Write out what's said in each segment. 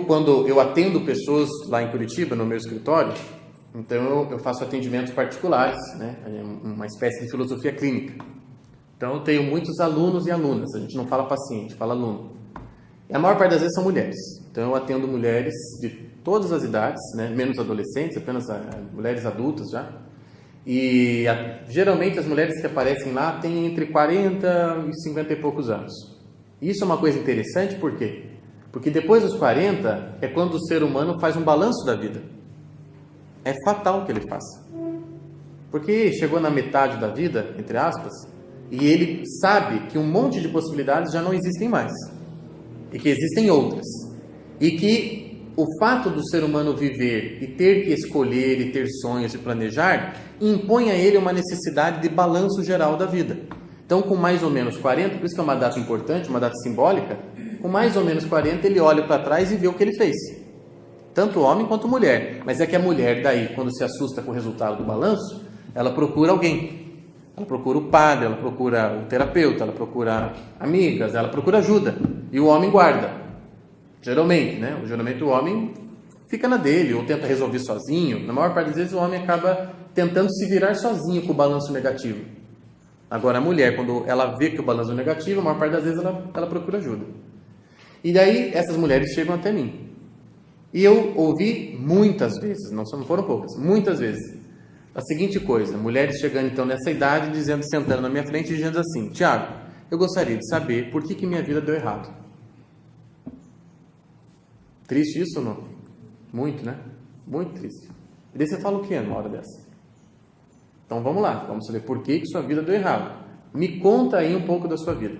Quando eu atendo pessoas lá em Curitiba, no meu escritório, então eu faço atendimentos particulares, né? É uma espécie de filosofia clínica. Então eu tenho muitos alunos e alunas, a gente não fala paciente, fala aluno. E a maior parte das vezes são mulheres. Então eu atendo mulheres de todas as idades, né? Menos adolescentes, apenas mulheres adultas já. E geralmente as mulheres que aparecem lá têm entre 40 e 50 e poucos anos. E isso é uma coisa interessante, por quê? Porque depois dos 40 é quando o ser humano faz um balanço da vida. É fatal que ele faça. Porque chegou na metade da vida, entre aspas, e ele sabe que um monte de possibilidades já não existem mais. E que existem outras. E que o fato do ser humano viver e ter que escolher e ter sonhos e planejar impõe a ele uma necessidade de balanço geral da vida. Então, com mais ou menos 40, por isso que é uma data importante, uma data simbólica, com mais ou menos 40 ele olha para trás e vê o que ele fez. Tanto homem quanto mulher. Mas é que a mulher daí, quando se assusta com o resultado do balanço, ela procura alguém. Ela procura o padre, ela procura o terapeuta, ela procura amigas, ela procura ajuda. E o homem guarda. Geralmente, né? Geralmente o homem fica na dele, ou tenta resolver sozinho. Na maior parte das vezes o homem acaba tentando se virar sozinho com o balanço negativo. Agora a mulher, quando ela vê que o balanço é negativo, a maior parte das vezes ela procura ajuda. E daí essas mulheres chegam até mim. E eu ouvi muitas vezes, não foram poucas, muitas vezes, a seguinte coisa: mulheres chegando então nessa idade, sentando na minha frente e dizendo assim: Tiago, eu gostaria de saber por que minha vida deu errado. Triste isso ou não? Muito, né? Muito triste. E daí você fala o que numa hora dessa? Então vamos lá, vamos saber por que sua vida deu errado. Me conta aí um pouco da sua vida.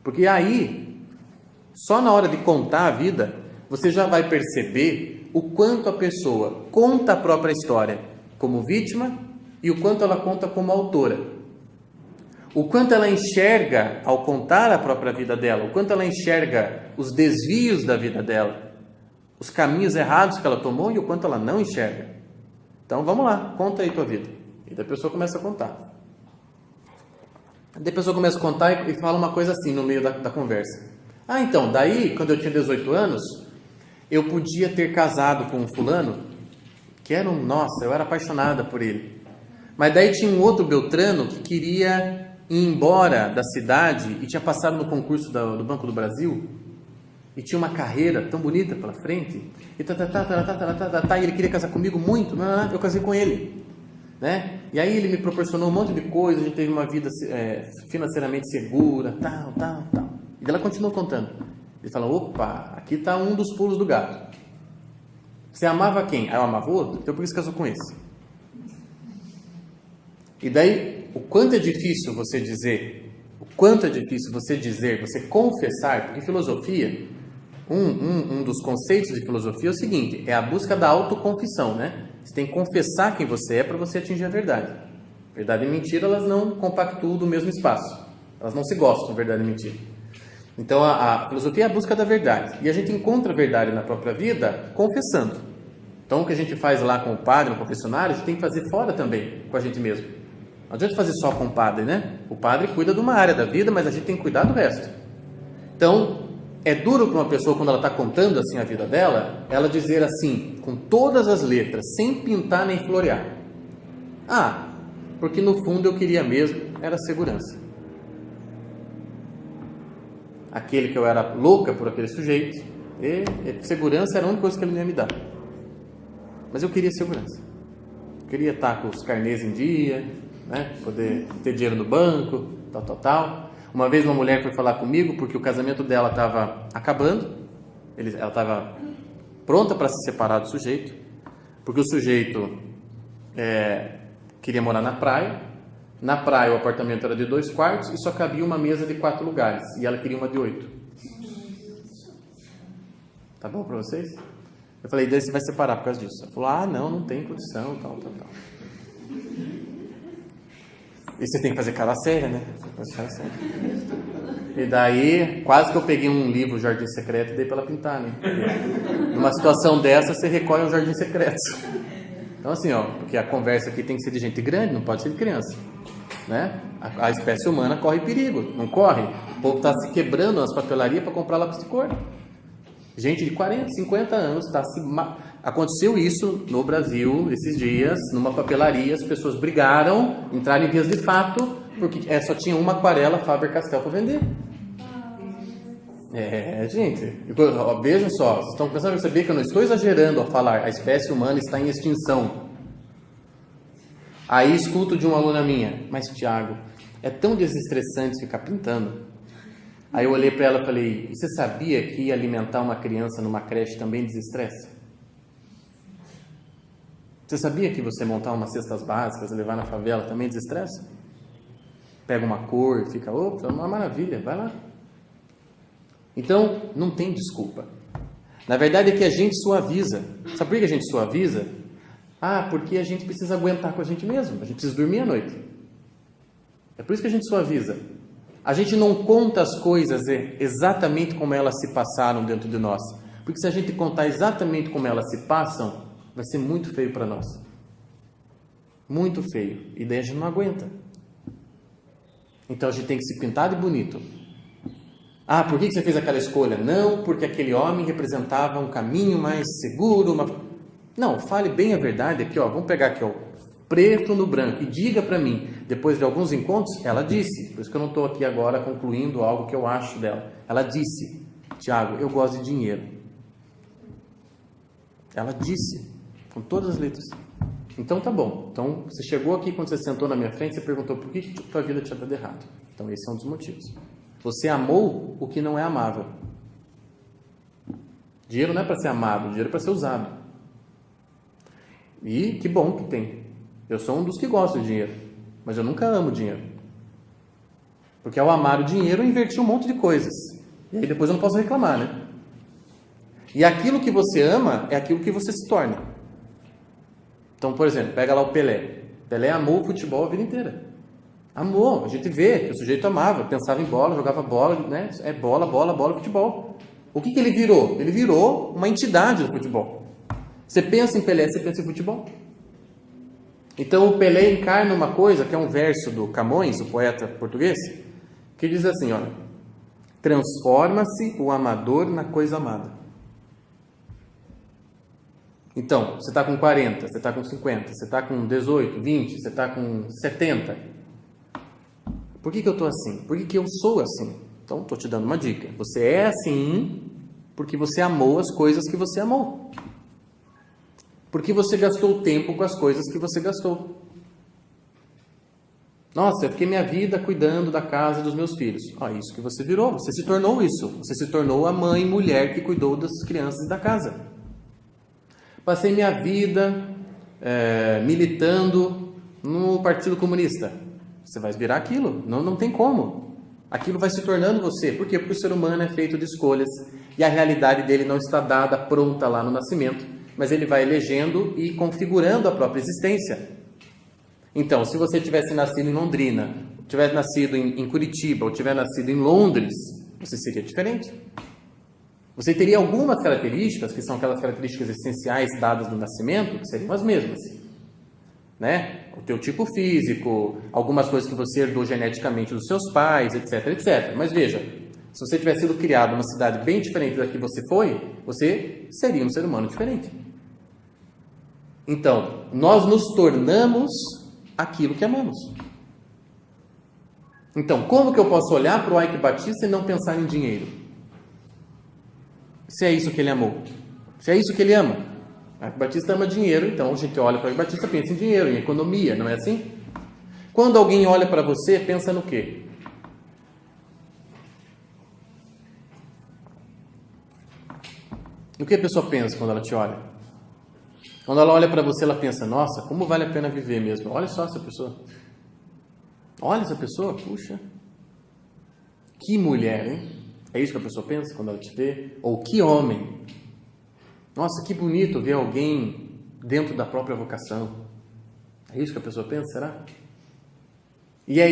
Porque aí, só na hora de contar a vida, você já vai perceber o quanto a pessoa conta a própria história como vítima e o quanto ela conta como autora. O quanto ela enxerga ao contar a própria vida dela, o quanto ela enxerga os desvios da vida dela, os caminhos errados que ela tomou e o quanto ela não enxerga. Então vamos lá, conta aí tua vida. E daí a pessoa começa a contar. Daí a pessoa começa a contar e fala uma coisa assim no meio da conversa. Ah, então, daí, quando eu tinha 18 anos, eu podia ter casado com um fulano, que era nossa, eu era apaixonada por ele. Mas daí tinha um outro Beltrano que queria ir embora da cidade e tinha passado no concurso do Banco do Brasil e tinha uma carreira tão bonita pela frente e e ele queria casar comigo muito, eu casei com ele, né? E aí ele me proporcionou um monte de coisa, a gente teve uma vida financeiramente segura, tal. E ela continuou contando. Ele falou: opa, aqui está um dos pulos do gato. Você amava quem? Ah, eu amava o outro? Então por que você casou com esse? E daí, o quanto é difícil você dizer, você confessar, porque filosofia, um dos conceitos de filosofia é o seguinte: é a busca da autoconfissão, né? Você tem que confessar quem você é para você atingir a verdade. Verdade e mentira, elas não compactuam do mesmo espaço. Elas não se gostam, verdade e mentira. Então, a filosofia é a busca da verdade. E a gente encontra a verdade na própria vida confessando. Então, o que a gente faz lá com o padre, no confessionário, a gente tem que fazer fora também, com a gente mesmo. Não adianta fazer só com o padre, né? O padre cuida de uma área da vida, mas a gente tem que cuidar do resto. Então, é duro para uma pessoa, quando ela está contando assim a vida dela, ela dizer assim, com todas as letras, sem pintar nem florear: ah, porque no fundo eu queria mesmo era segurança. Aquele que eu era louca por aquele sujeito, e segurança era a única coisa que ele não ia me dar. Mas eu queria segurança. Eu queria estar com os carnês em dia, né? Poder ter dinheiro no banco, tal. Uma vez uma mulher foi falar comigo porque o casamento dela estava acabando, ela estava pronta para se separar do sujeito, porque o sujeito queria morar na praia. Na praia o apartamento era de 2 quartos e só cabia uma mesa de 4 lugares, e ela queria uma de 8. Tá bom para vocês? Eu falei: daí você vai separar por causa disso? Ela falou: ah, não tem condição, tal. E você tem que fazer cara séria, né? E daí, quase que eu peguei um livro, Jardim Secreto, e dei para ela pintar, né? Porque numa situação dessa, você recolhe um jardim secreto. Então assim, porque a conversa aqui tem que ser de gente grande, não pode ser de criança, né? A espécie humana corre perigo, não corre? O povo está se quebrando nas papelarias para comprar lápis de cor. Gente de 40, 50 anos aconteceu isso no Brasil esses dias, numa papelaria, as pessoas brigaram, entraram em vias de fato, porque só tinha uma aquarela Faber-Castell para vender. Gente, vejam só, vocês estão começando a perceber que eu não estou exagerando ao falar, a espécie humana está em extinção. Aí escuto de uma aluna minha, mas Tiago, é tão desestressante ficar pintando. Aí eu olhei para ela e falei, você sabia que alimentar uma criança numa creche também desestressa? Você sabia que você montar umas cestas básicas e levar na favela também desestressa? Pega uma cor e fica, opa, uma maravilha, vai lá. Então, não tem desculpa. Na verdade é que a gente suaviza. Sabe por que a gente suaviza? Porque a gente precisa aguentar com a gente mesmo. A gente precisa dormir à noite. É por isso que a gente suaviza. A gente não conta as coisas exatamente como elas se passaram dentro de nós. Porque se a gente contar exatamente como elas se passam, vai ser muito feio para nós. Muito feio. E daí a gente não aguenta. Então a gente tem que se pintar de bonito. Por que você fez aquela escolha? Não, porque aquele homem representava um caminho mais seguro. Não, fale bem a verdade aqui, vamos pegar aqui, preto no branco, e diga para mim, depois de alguns encontros, ela disse, por isso que eu não estou aqui agora concluindo algo que eu acho dela. Ela disse, Tiago, eu gosto de dinheiro. Ela disse, com todas as letras. Então tá bom. Então você chegou aqui, quando você sentou na minha frente, você perguntou por que tua vida tinha dado errado. Então esse é um dos motivos. Você amou o que não é amável. Dinheiro não é para ser amado, dinheiro é para ser usado. E que bom que tem. Eu sou um dos que gosta de dinheiro, mas eu nunca amo dinheiro. Porque ao amar o dinheiro, eu inverti um monte de coisas. E aí depois eu não posso reclamar, né? E aquilo que você ama é aquilo que você se torna. Então, por exemplo, pega lá o Pelé. Pelé amou o futebol a vida inteira. Amou, a gente vê que o sujeito amava, pensava em bola, jogava bola, né? Bola, futebol. O que ele virou? Ele virou uma entidade do futebol. Você pensa em Pelé, você pensa em futebol. Então o Pelé encarna uma coisa, que é um verso do Camões, o poeta português, que diz assim, olha, transforma-se o amador na coisa amada. Então, você está com 40, você está com 50, você está com 18, 20, você está com 70. Por que eu estou assim? Por que eu sou assim? Então, estou te dando uma dica. Você é assim porque você amou as coisas que você amou. Porque você gastou tempo com as coisas que você gastou. Nossa, eu fiquei minha vida cuidando da casa dos meus filhos. Isso que você virou. Você se tornou isso. Você se tornou a mãe, mulher que cuidou das crianças da casa. Passei minha vida militando no Partido Comunista. Você vai virar aquilo. Não tem como. Aquilo vai se tornando você. Por quê? Porque o ser humano é feito de escolhas. E a realidade dele não está dada, pronta lá no nascimento. Mas ele vai elegendo e configurando a própria existência. Então, se você tivesse nascido em Londrina, tivesse nascido em Curitiba, ou tivesse nascido em Londres, você seria diferente. Você teria algumas características, que são aquelas características essenciais dadas no nascimento, que seriam as mesmas. Né? O teu tipo físico, algumas coisas que você herdou geneticamente dos seus pais, etc, etc. Mas veja, se você tivesse sido criado numa cidade bem diferente da que você foi, você seria um ser humano diferente. Então, nós nos tornamos aquilo que amamos. Então, como que eu posso olhar para o Ike Batista e não pensar em dinheiro? Se é isso que ele amou. Se é isso que ele ama. O Ike Batista ama dinheiro, então a gente olha para o Ike Batista e pensa em dinheiro, em economia, não é assim? Quando alguém olha para você, pensa no quê? No que a pessoa pensa quando ela te olha? Quando ela olha para você, ela pensa, nossa, como vale a pena viver mesmo? Olha só essa pessoa. Olha essa pessoa, puxa. Que mulher, hein? É isso que a pessoa pensa quando ela te vê? Ou que homem. Nossa, que bonito ver alguém dentro da própria vocação. É isso que a pessoa pensa, será? E aí